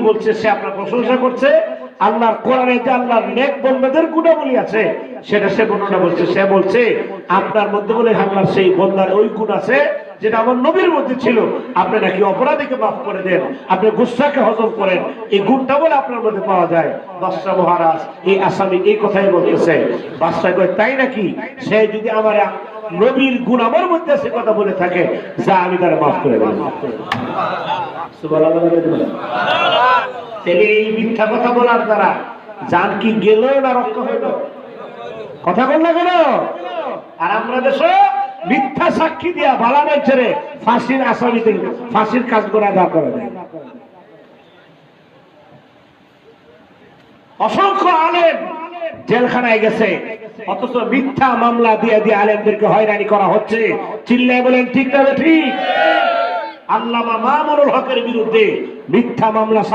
বলছে সে আপনার প্রশংসা করছে, আল্লাহর কোরআনে যে আল্লাহর নেক বান্দাদের গুণাবলী আছে সেটা সে বর্ণনা করছে। সে বলছে আপনার মধ্যে বলে আল্লাহর সেই বান্দার ওই গুণ আছে যেটা আমার নবীর মধ্যে ছিল। আপনি নাকি অপরাধীকে মাফ করে দেন, আপনি গুসসাকে হজম করেন, এই গুণটা বলে আপনার মধ্যে পাওয়া যায়। বাদশা মহারাজ এই আসামি এই কথাই বলতেছে। বাদশা কয় তাই নাকি? সে যদি আমার নবীর গুণ আমার মধ্যে সে কথা বলে থাকে, যা আমি তারা মাফ করে দেব। এই মিথ্যা কথা বলার দ্বারা জান কি গেল না রক্ষা হইল? কথা বল না কেন? আর আমরা দেশে মিথ্যা সাক্ষী দিয়া বালানের ছেড়ে ফাঁসির আসামিতে ফাঁসির কাজ করা যা করে দেয়। অসংখ্য আলেম জেলখানায় গেছে, অথচ মিথ্যা মামলা দিয়ে দিয়ে আলেমদেরকে হয়রানি করা হচ্ছে। চিল্লায় বলেন ঠিক না ঠিক? আল্লামা মামুনুল হকের বিরুদ্ধে মিথ্যা মামলা